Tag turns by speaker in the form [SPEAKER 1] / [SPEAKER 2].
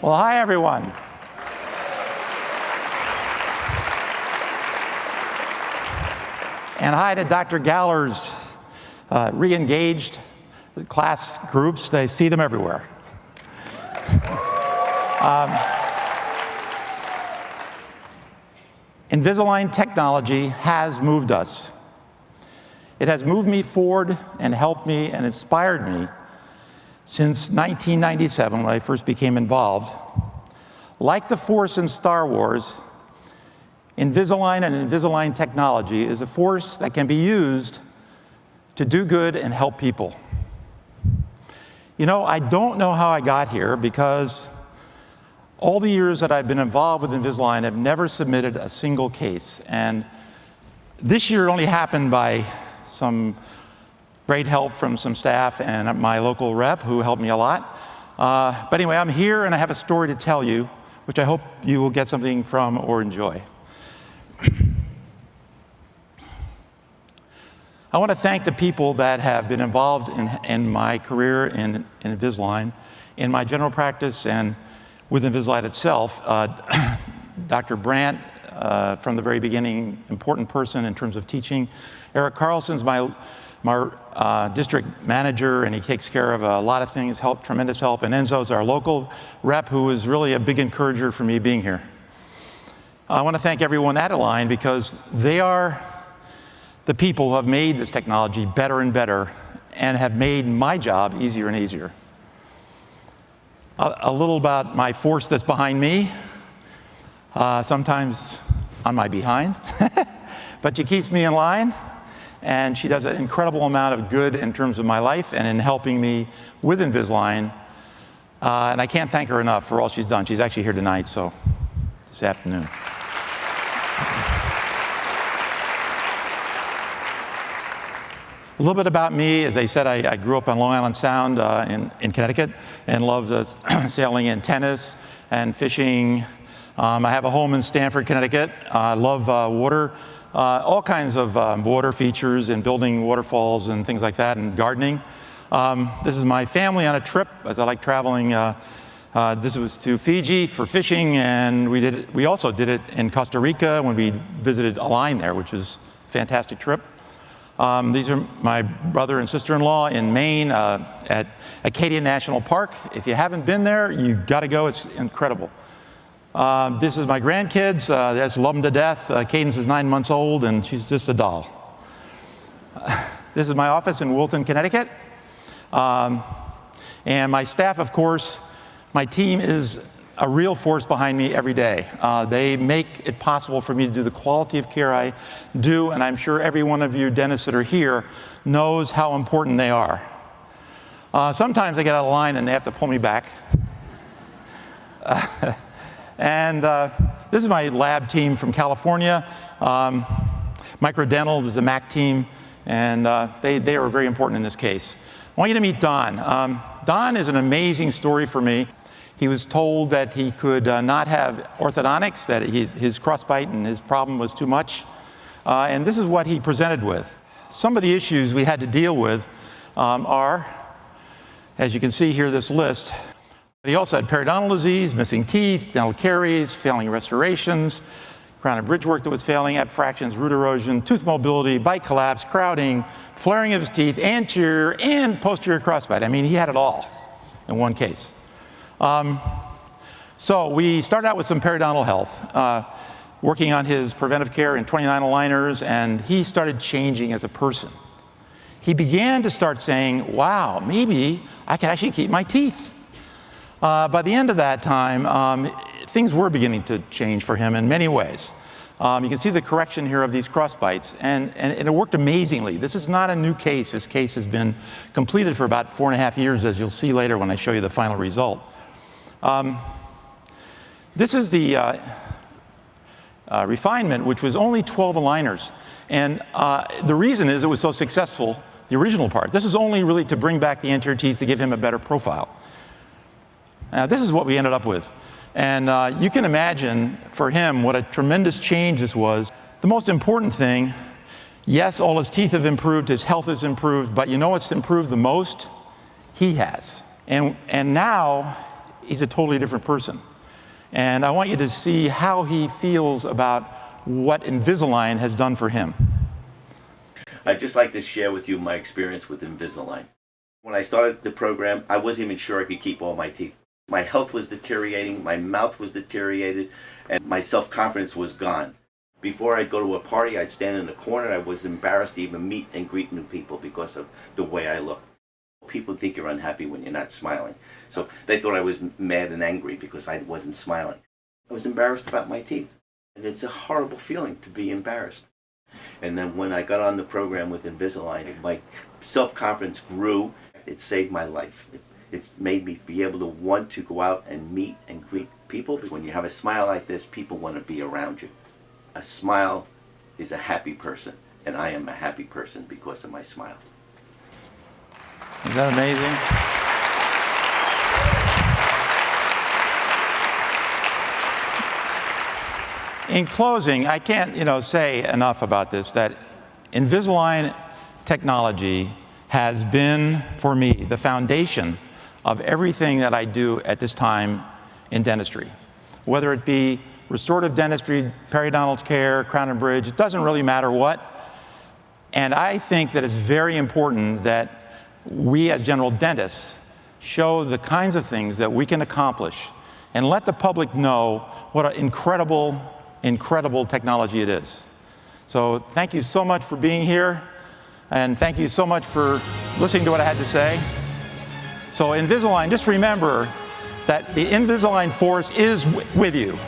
[SPEAKER 1] Well, hi, everyone. And hi to Dr. Galler's re-engaged class groups. They see them everywhere. Invisalign technology has moved us. It has moved me forward and helped me and inspired me since 1997, when I first became involved. Like the Force in Star Wars, Invisalign and Invisalign technology is a force that can be used to do good and help people. You know, I don't know how I got here, because all the years that I've been involved with Invisalign, I've never submitted a single case. And this year it only happened by some great help from some staff and my local rep, who helped me a lot. But anyway, I'm here and I have a story to tell you, which I hope you will get something from or enjoy. I want to thank the people that have been involved in my career in Invisalign, in my general practice, and with Invisalign itself. Dr. Brandt, from the very beginning, important person in terms of teaching. Eric Carlson's my district manager, and he takes care of a lot of things, tremendous help. And Enzo's our local rep, who is really a big encourager for me being here. I want to thank everyone at Align, because they are the people who have made this technology better and better and have made my job easier and easier. A little about my force that's behind me. Sometimes on my behind, but she keeps me in line, and she does an incredible amount of good in terms of my life and in helping me with Invisalign. And I can't thank her enough for all she's done. She's actually here tonight, so this afternoon. A little bit about me. As I said, I grew up on Long Island Sound in Connecticut, and loved sailing and tennis and fishing. I have a home in Stamford, Connecticut. I love water, all kinds of water features and building waterfalls and things like that, and gardening. This is my family on a trip, as I like traveling. This was to Fiji for fishing, and we also did it in Costa Rica when we visited Align there, which was a fantastic trip. These are my brother and sister-in-law in Maine at Acadia National Park. If you haven't been there, you've got to go. It's incredible. This is my grandkids. I just love them to death. Cadence is 9 months old, and she's just a doll. This is my office in Wilton, Connecticut. And my staff, of course, my team is a real force behind me every day. They make it possible for me to do the quality of care I do, and I'm sure every one of you dentists that are here knows how important they are. Sometimes I get out of line and they have to pull me back. And this is my lab team from California. Microdental is the MAC team, and they are very important in this case. I want you to meet Don. Don is an amazing story for me. He was told that he could not have orthodontics, that his crossbite and his problem was too much. And this is what he presented with. Some of the issues we had to deal with are, as you can see here, this list. He also had periodontal disease, missing teeth, dental caries, failing restorations, crown and bridge work that was failing, abfractions, root erosion, tooth mobility, bite collapse, crowding, flaring of his teeth, anterior and posterior crossbite. I mean, he had it all in one case. So we started out with some periodontal health, working on his preventive care in 29 aligners, and he started changing as a person. He began to start saying, wow, maybe I can actually keep my teeth. By the end of that time, things were beginning to change for him in many ways. You can see the correction here of these crossbites, and it worked amazingly. This is not a new case. This case has been completed for about 4.5 years, as you'll see later when I show you the final result. This is the refinement, which was only 12 aligners. And the reason is it was so successful, the original part. This is only really to bring back the anterior teeth to give him a better profile. Now, this is what we ended up with. And you can imagine for him what a tremendous change this was. The most important thing, yes, all his teeth have improved, his health has improved, but you know what's improved the most? He has. And now he's a totally different person. And I want you to see how he feels about what Invisalign has done for him.
[SPEAKER 2] I'd just like to share with you my experience with Invisalign. When I started the program, I wasn't even sure I could keep all my teeth. My health was deteriorating, my mouth was deteriorated, and my self-confidence was gone. Before I'd go to a party, I'd stand in the corner. I was embarrassed to even meet and greet new people because of the way I looked. People think you're unhappy when you're not smiling. So they thought I was mad and angry because I wasn't smiling. I was embarrassed about my teeth. And it's a horrible feeling to be embarrassed. And then when I got on the program with Invisalign, my self-confidence grew. It saved my life. It's made me be able to want to go out and meet and greet people. When you have a smile like this, people want to be around you. A smile is a happy person, and I am a happy person because of my smile.
[SPEAKER 1] Is that amazing? In closing, I can't say enough about this, that Invisalign technology has been, for me, the foundation of everything that I do at this time in dentistry. Whether it be restorative dentistry, periodontal care, crown and bridge, it doesn't really matter what. And I think that it's very important that we as general dentists show the kinds of things that we can accomplish and let the public know what an incredible, incredible technology it is. So thank you so much for being here, and thank you so much for listening to what I had to say. So Invisalign, just remember that the Invisalign force is with you.